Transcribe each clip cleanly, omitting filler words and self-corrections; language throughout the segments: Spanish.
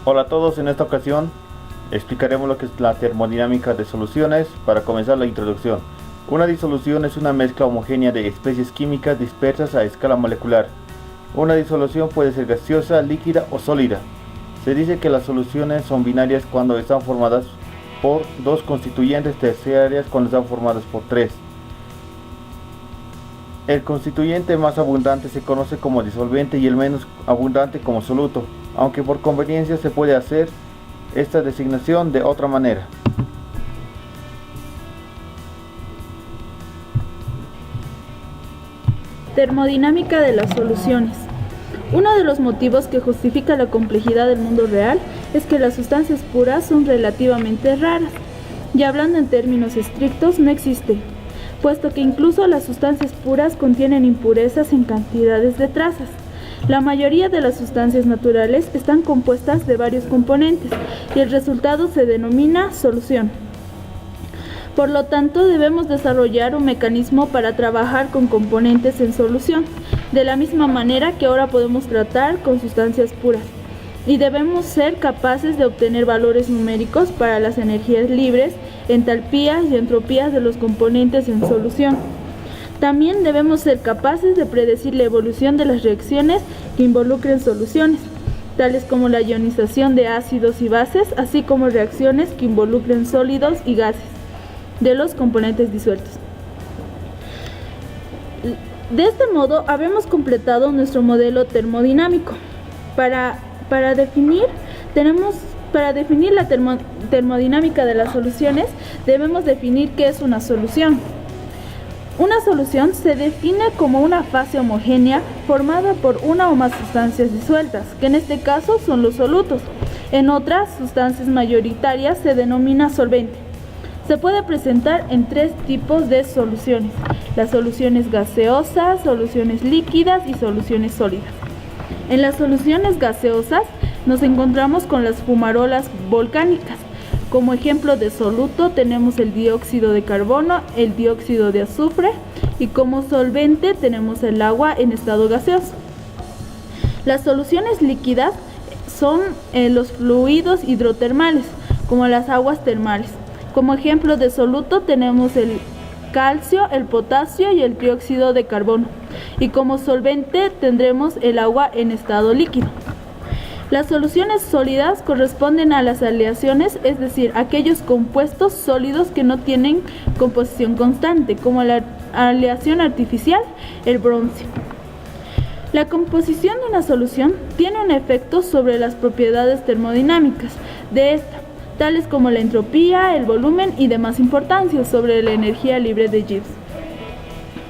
Hola a todos, en esta ocasión explicaremos lo que es la termodinámica de soluciones. Para comenzar la introducción, una disolución es una mezcla homogénea de especies químicas dispersas a escala molecular. Una disolución puede ser gaseosa, líquida o sólida. Se dice que las soluciones son binarias cuando están formadas por dos constituyentes, terciarias cuando están formadas por tres. El constituyente más abundante se conoce como disolvente y el menos abundante como soluto, aunque por conveniencia se puede hacer esta designación de otra manera. Termodinámica de las soluciones. Uno de los motivos que justifica la complejidad del mundo real es que las sustancias puras son relativamente raras, y hablando en términos estrictos no existen, puesto que incluso las sustancias puras contienen impurezas en cantidades de trazas. La mayoría de las sustancias naturales están compuestas de varios componentes y el resultado se denomina solución. Por lo tanto, debemos desarrollar un mecanismo para trabajar con componentes en solución, de la misma manera que ahora podemos tratar con sustancias puras. Y debemos ser capaces de obtener valores numéricos para las energías libres, entalpías y entropías de los componentes en solución. También debemos ser capaces de predecir la evolución de las reacciones que involucren soluciones, tales como la ionización de ácidos y bases, así como reacciones que involucren sólidos y gases de los componentes disueltos. De este modo, habemos completado nuestro modelo termodinámico. Para definir la termodinámica de las soluciones, debemos definir qué es una solución. Una solución se define como una fase homogénea formada por una o más sustancias disueltas, que en este caso son los solutos. En otras sustancias mayoritarias se denomina solvente. Se puede presentar en tres tipos de soluciones: las soluciones gaseosas, soluciones líquidas y soluciones sólidas. En las soluciones gaseosas nos encontramos con las fumarolas volcánicas. Como ejemplo de soluto tenemos el dióxido de carbono, el dióxido de azufre, y como solvente tenemos el agua en estado gaseoso. Las soluciones líquidas son los fluidos hidrotermales, como las aguas termales. Como ejemplo de soluto tenemos el calcio, el potasio y el dióxido de carbono, y como solvente tendremos el agua en estado líquido. Las soluciones sólidas corresponden a las aleaciones, es decir, aquellos compuestos sólidos que no tienen composición constante, como la aleación artificial, el bronce. La composición de una solución tiene un efecto sobre las propiedades termodinámicas de esta, tales como la entropía, el volumen y demás importancia sobre la energía libre de Gibbs.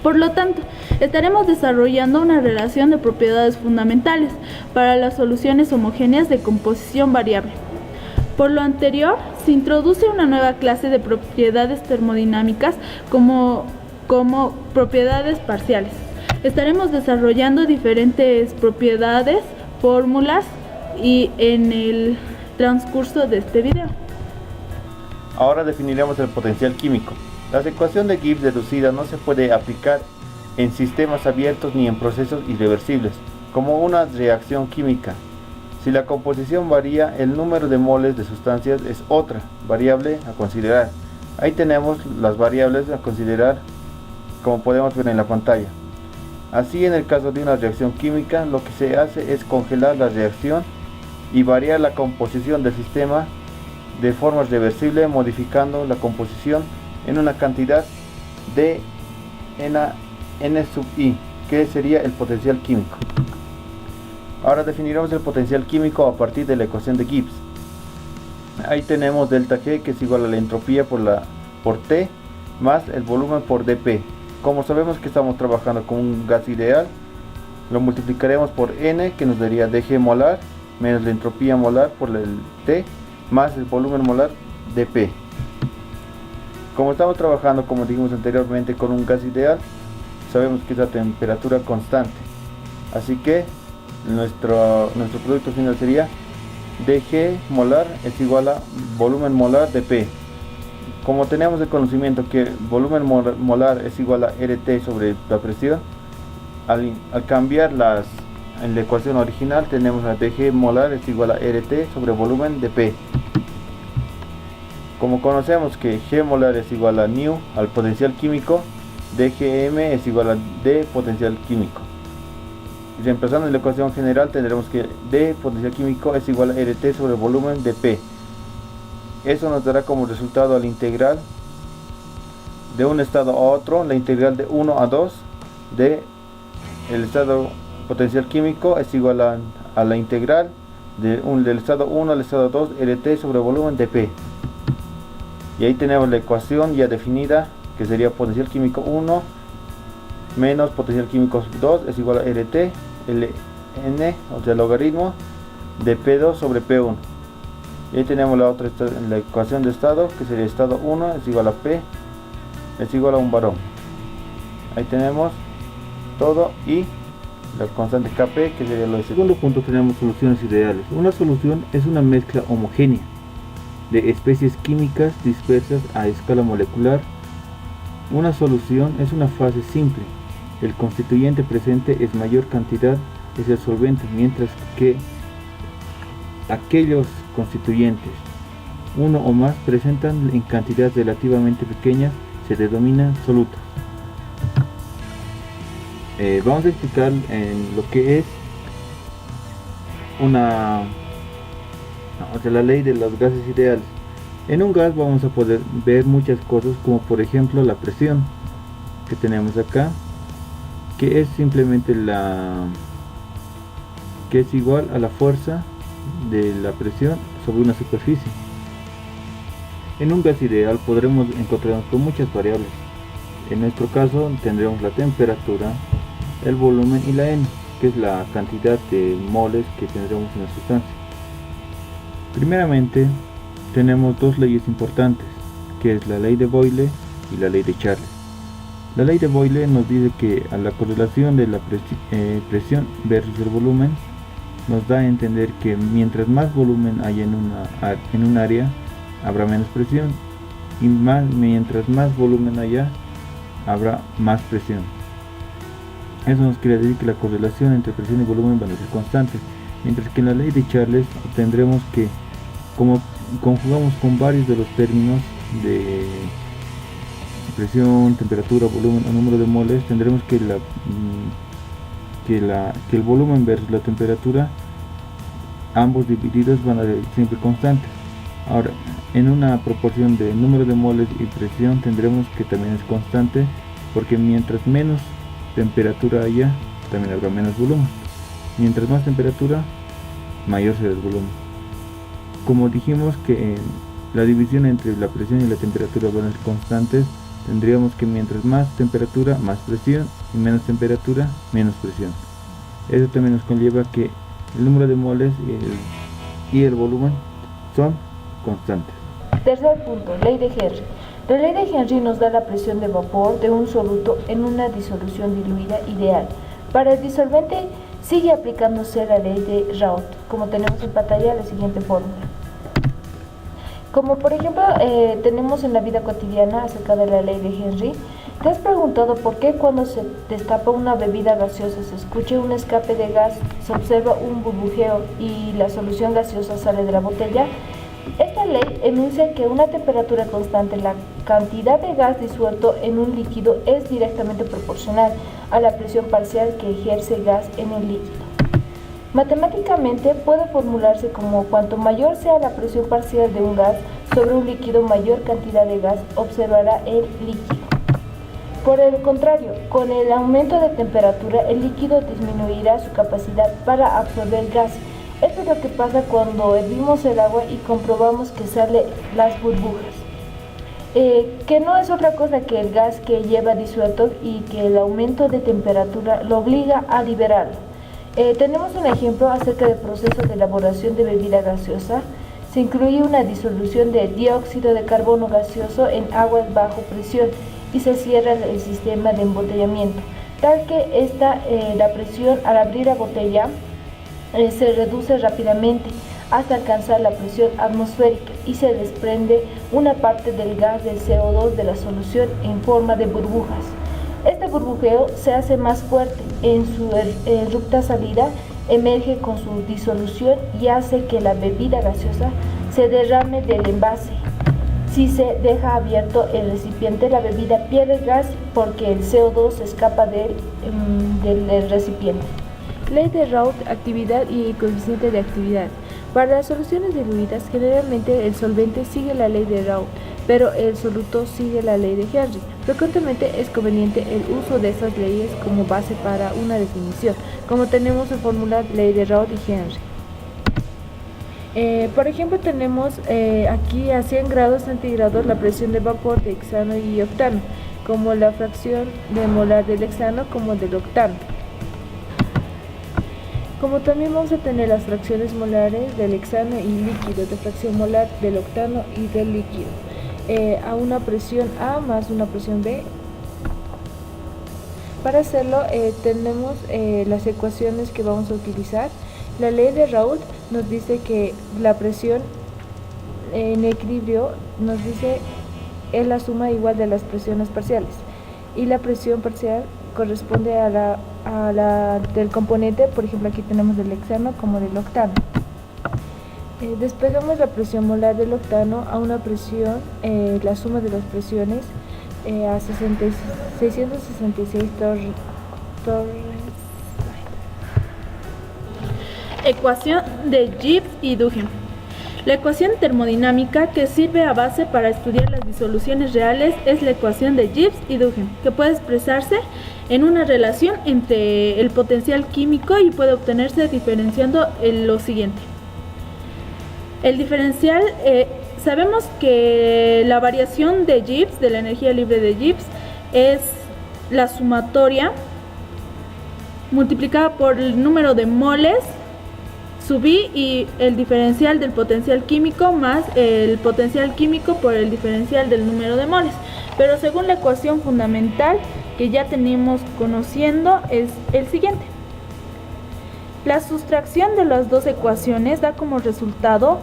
Por lo tanto, estaremos desarrollando una relación de propiedades fundamentales para las soluciones homogéneas de composición variable. Por lo anterior, se introduce una nueva clase de propiedades termodinámicas como propiedades parciales. Estaremos desarrollando diferentes propiedades, fórmulas y en el transcurso de este video. Ahora definiremos el potencial químico. La ecuación de Gibbs deducida no se puede aplicar en sistemas abiertos ni en procesos irreversibles, como una reacción química. Si la composición varía, el número de moles de sustancias es otra variable a considerar. Ahí tenemos las variables a considerar, como podemos ver en la pantalla. Así, en el caso de una reacción química, lo que se hace es congelar la reacción y variar la composición del sistema de forma reversible, modificando la composición en una cantidad de n sub i, que sería el potencial químico. Ahora definiremos el potencial químico a partir de la ecuación de Gibbs. Ahí tenemos delta G, que es igual a la entropía por T más el volumen por dP. Como sabemos que estamos trabajando con un gas ideal, lo multiplicaremos por N, que nos daría dG molar menos la entropía molar por el T más el volumen molar dP. Como estamos trabajando, como dijimos anteriormente, con un gas ideal, sabemos que es a temperatura constante, así que nuestro producto final sería dG molar es igual a volumen molar de P. Como tenemos el conocimiento que volumen molar es igual a RT sobre la presión, al cambiar las en la ecuación original tenemos la dG molar es igual a RT sobre volumen de P. Como conocemos que G molar es igual a nu al potencial químico, dGm es igual a D potencial químico. Y reemplazando en la ecuación general tendremos que D potencial químico es igual a RT sobre volumen de P. Eso nos dará como resultado la integral de un estado a otro, la integral de 1 a 2 de el estado potencial químico es igual a la integral del estado 1 al estado 2 RT sobre volumen de P. Y ahí tenemos la ecuación ya definida, que sería potencial químico 1 menos potencial químico 2 es igual a RT Ln, o sea, logaritmo de P2 sobre P1. Y ahí tenemos la ecuación de estado, que sería estado 1 es igual a P es igual a un varón. Ahí tenemos todo y la constante Kp, que sería lo de segundo punto. Tenemos soluciones ideales. Una solución es una mezcla homogénea de especies químicas dispersas a escala molecular. Una solución es una fase simple. El constituyente presente es mayor cantidad, es el solvente, mientras que aquellos constituyentes, uno o más, presentan en cantidades relativamente pequeñas, se denominan solutos. Vamos a explicar en lo que es la ley de los gases ideales. En un gas vamos a poder ver muchas cosas, como por ejemplo la presión que tenemos acá, que es simplemente que es igual a la fuerza de la presión sobre una superficie. En un gas ideal podremos encontrarnos con muchas variables. En nuestro caso tendremos la temperatura, el volumen y la N, que es la cantidad de moles que tendremos en la sustancia. Primeramente tenemos dos leyes importantes, que es la ley de Boyle y la ley de Charles. La ley de Boyle nos dice que a la correlación de la presión versus el volumen nos da a entender que mientras más volumen haya en un área, habrá menos presión, y mientras más volumen haya, habrá más presión. Eso nos quiere decir que la correlación entre presión y volumen van a ser constantes, mientras que en la ley de Charles obtendremos que, como conjugamos con varios de los términos de presión, temperatura, volumen o número de moles, tendremos que el volumen versus la temperatura, ambos divididos, van a ser siempre constantes. Ahora, en una proporción de número de moles y presión tendremos que también es constante, porque mientras menos temperatura haya, también habrá menos volumen. Mientras más temperatura, mayor será el volumen. Como dijimos que la división entre la presión y la temperatura van a ser constantes, tendríamos que mientras más temperatura, más presión, y menos temperatura, menos presión. Eso también nos conlleva que el número de moles y el volumen son constantes. Tercer punto, ley de Henry. La ley de Henry nos da la presión de vapor de un soluto en una disolución diluida ideal. Para el disolvente sigue aplicándose la ley de Raoult, como tenemos en pantalla la siguiente fórmula. Como por ejemplo tenemos en la vida cotidiana acerca de la ley de Henry. ¿Te has preguntado por qué cuando se destapa una bebida gaseosa se escucha un escape de gas, se observa un burbujeo y la solución gaseosa sale de la botella? Esta ley enuncia que una temperatura constante, la cantidad de gas disuelto en un líquido, es directamente proporcional a la presión parcial que ejerce el gas en el líquido. Matemáticamente puede formularse como cuanto mayor sea la presión parcial de un gas sobre un líquido, mayor cantidad de gas observará el líquido. Por el contrario, con el aumento de temperatura, el líquido disminuirá su capacidad para absorber gas. Esto es lo que pasa cuando hervimos el agua y comprobamos que salen las burbujas, que no es otra cosa que el gas que lleva disuelto y que el aumento de temperatura lo obliga a liberarlo. Tenemos un ejemplo acerca del proceso de elaboración de bebida gaseosa. Se incluye una disolución de dióxido de carbono gaseoso en aguas bajo presión y se cierra el sistema de embotellamiento, tal que la presión al abrir la botella se reduce rápidamente hasta alcanzar la presión atmosférica y se desprende una parte del gas del CO2 de la solución en forma de burbujas. Este burbujeo se hace más fuerte en su abrupta salida emerge con su disolución y hace que la bebida gaseosa se derrame del envase. Si se deja abierto el recipiente, la bebida pierde gas porque el CO2 escapa del recipiente. Ley de Raoult, actividad y coeficiente de actividad. Para las soluciones diluidas, generalmente el solvente sigue la ley de Raoult, pero el soluto sigue la ley de Henry. Frecuentemente es conveniente el uso de estas leyes como base para una definición, como tenemos en fórmula ley de Raoult y Henry. Por ejemplo, tenemos aquí a 100 grados centígrados la presión de vapor de hexano y octano, como la fracción de molar del hexano como del octano. Como también vamos a tener las fracciones molares del hexano y líquido, de fracción molar del octano y del líquido, a una presión A más una presión B. Para hacerlo tenemos las ecuaciones que vamos a utilizar. La ley de Raoult nos dice que la presión en equilibrio nos dice es la suma igual de las presiones parciales, y la presión parcial corresponde a la del componente, por ejemplo aquí tenemos del hexano como del octano. Despegamos la presión molar del octano a una presión, la suma de las presiones a 666 torres. Ecuación de Gibbs y Duhem. La ecuación termodinámica que sirve a base para estudiar las disoluciones reales es la ecuación de Gibbs y Duhem, que puede expresarse en una relación entre el potencial químico y puede obtenerse diferenciando lo siguiente. El diferencial, sabemos que la variación de Gibbs, de la energía libre de Gibbs, es la sumatoria multiplicada por el número de moles sub I y el diferencial del potencial químico más el potencial químico por el diferencial del número de moles. Pero según la ecuación fundamental que ya tenemos conociendo es el siguiente. La sustracción de las dos ecuaciones da como resultado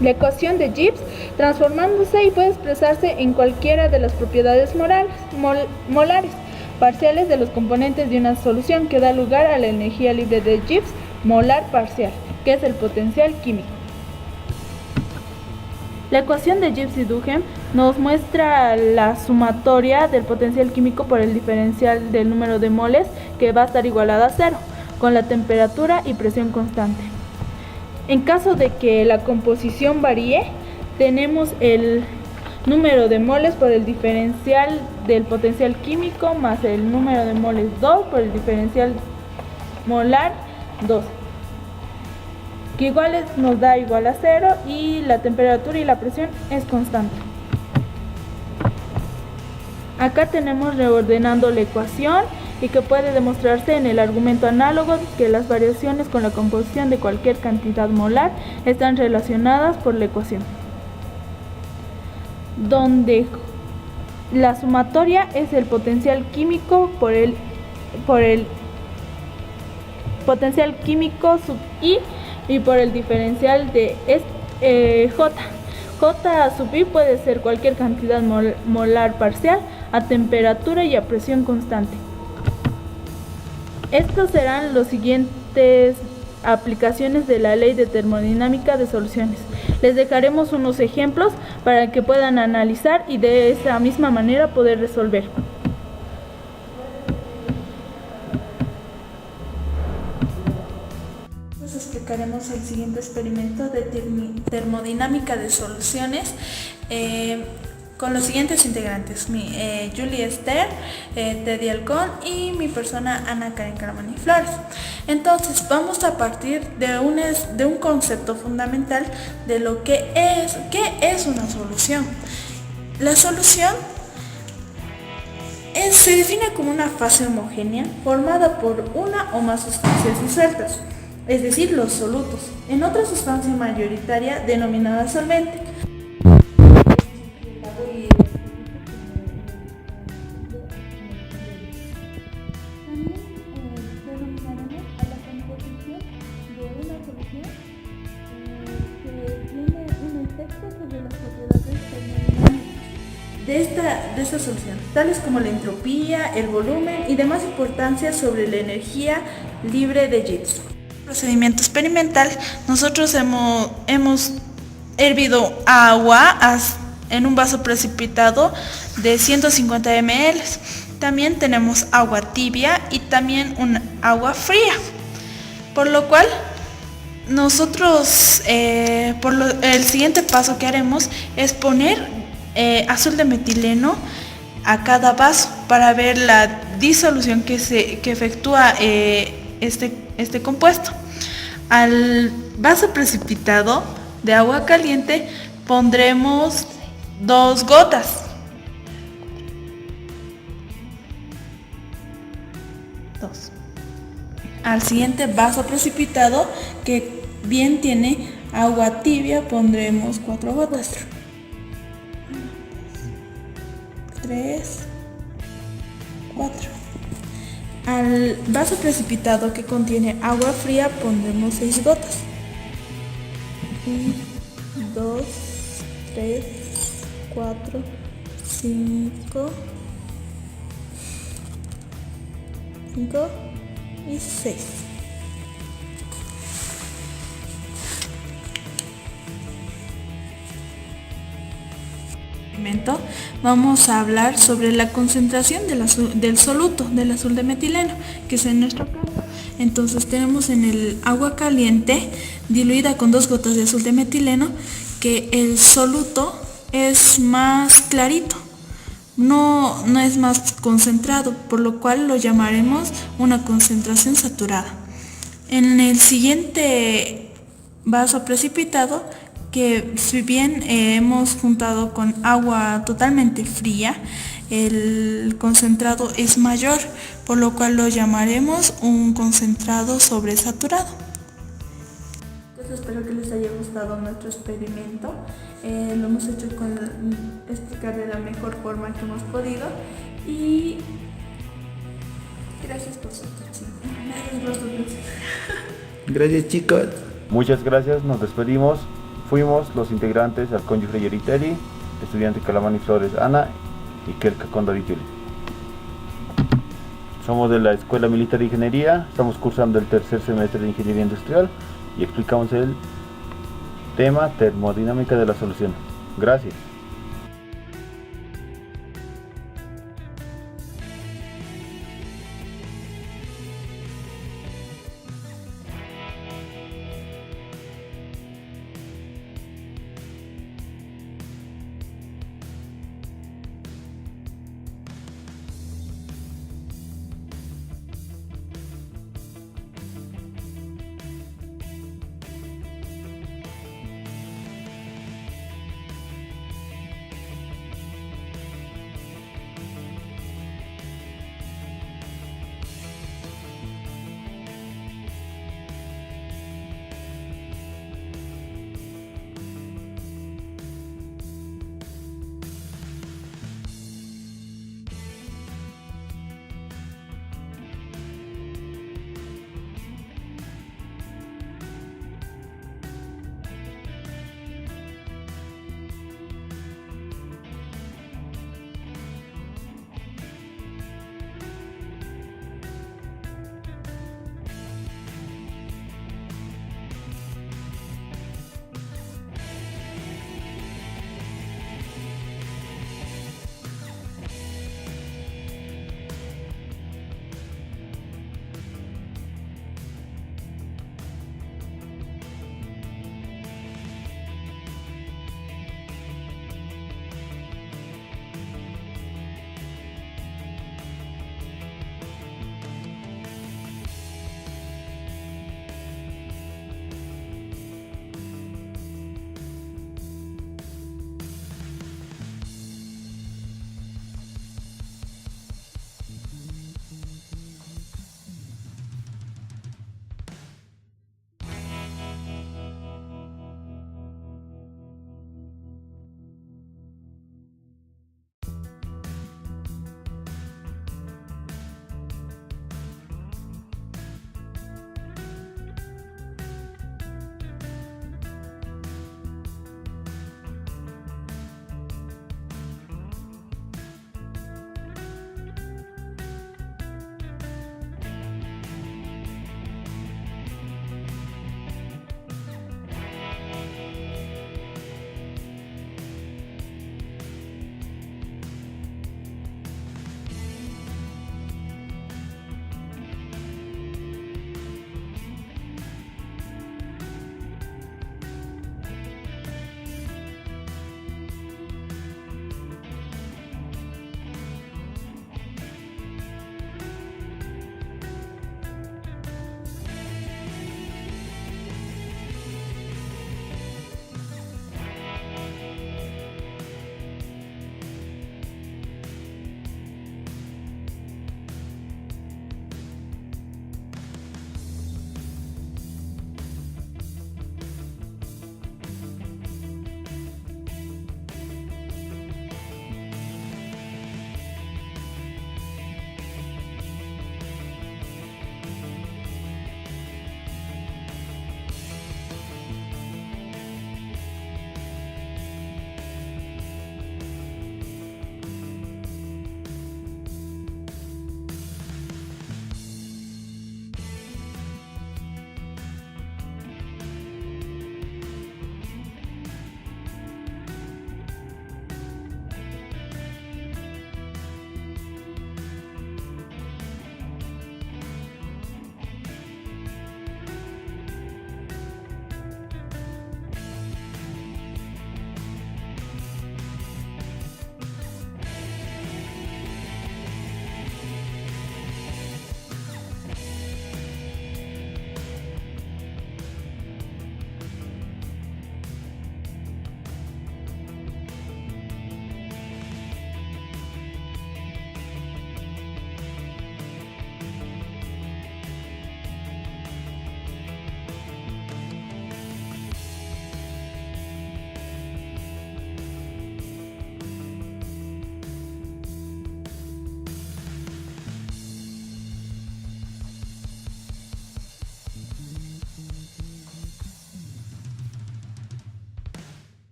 la ecuación de Gibbs, transformándose y puede expresarse en cualquiera de las propiedades molares parciales de los componentes de una solución, que da lugar a la energía libre de Gibbs molar parcial, que es el potencial químico. La ecuación de Gibbs y Duhem nos muestra la sumatoria del potencial químico por el diferencial del número de moles, que va a estar igualada a 0, con la temperatura y presión constante. En caso de que la composición varíe, tenemos el número de moles por el diferencial del potencial químico más el número de moles 2 por el diferencial molar 2, que nos da igual a 0, y la temperatura y la presión es constante. Acá tenemos reordenando la ecuación y que puede demostrarse en el argumento análogo que las variaciones con la composición de cualquier cantidad molar están relacionadas por la ecuación, donde la sumatoria es el potencial químico por el potencial químico sub I y por el diferencial de J. J sub I puede ser cualquier cantidad molar parcial a temperatura y a presión constante. Estos serán los siguientes aplicaciones de la ley de termodinámica de soluciones. Les dejaremos unos ejemplos para que puedan analizar y de esa misma manera poder resolver. Les explicaremos el siguiente experimento de termodinámica de soluciones con los siguientes integrantes: Julie Esther, Teddy Alcón y mi persona Ana Karen Caramani Flores. Entonces vamos a partir de un concepto fundamental de lo que es una solución. La solución se define como una fase homogénea formada por una o más sustancias disueltas, es decir, los solutos, en otra sustancia mayoritaria denominada solvente. de esta solución, tales como la entropía, el volumen y demás importancias sobre la energía libre de Gibbs. Procedimiento experimental, nosotros hemos hervido agua en un vaso precipitado de 150 ml. También tenemos agua tibia y también un agua fría, por lo cual nosotros el siguiente paso que haremos es poner azul de metileno a cada vaso para ver la disolución que efectúa este compuesto. Al vaso precipitado de agua caliente pondremos 2 gotas. Al siguiente vaso precipitado, que bien tiene agua tibia, pondremos 4 gotas. 3, 4. Al vaso precipitado que contiene agua fría pondremos 6 gotas. 1, 2, 3, 4, 5 y 6. Vamos a hablar sobre la concentración del soluto del azul de metileno, que es en nuestro caso. Entonces tenemos en el agua caliente diluida con 2 gotas de azul de metileno que el soluto es más clarito, no es más concentrado, por lo cual lo llamaremos una concentración saturada. En el siguiente vaso precipitado, que si bien hemos juntado con agua totalmente fría, el concentrado es mayor, por lo cual lo llamaremos un concentrado sobresaturado. Entonces, espero que les haya gustado nuestro experimento. Lo hemos hecho explicar de la mejor forma que hemos podido y gracias por su atención. Gracias, chicos. Muchas gracias, nos despedimos. Fuimos los integrantes Alconjo Freyeritelli, estudiante Calamani Flores Ana y Kerka Condori Juli. Somos de la Escuela Militar de Ingeniería, estamos cursando el tercer semestre de Ingeniería Industrial y explicamos el tema termodinámica de la solución. Gracias.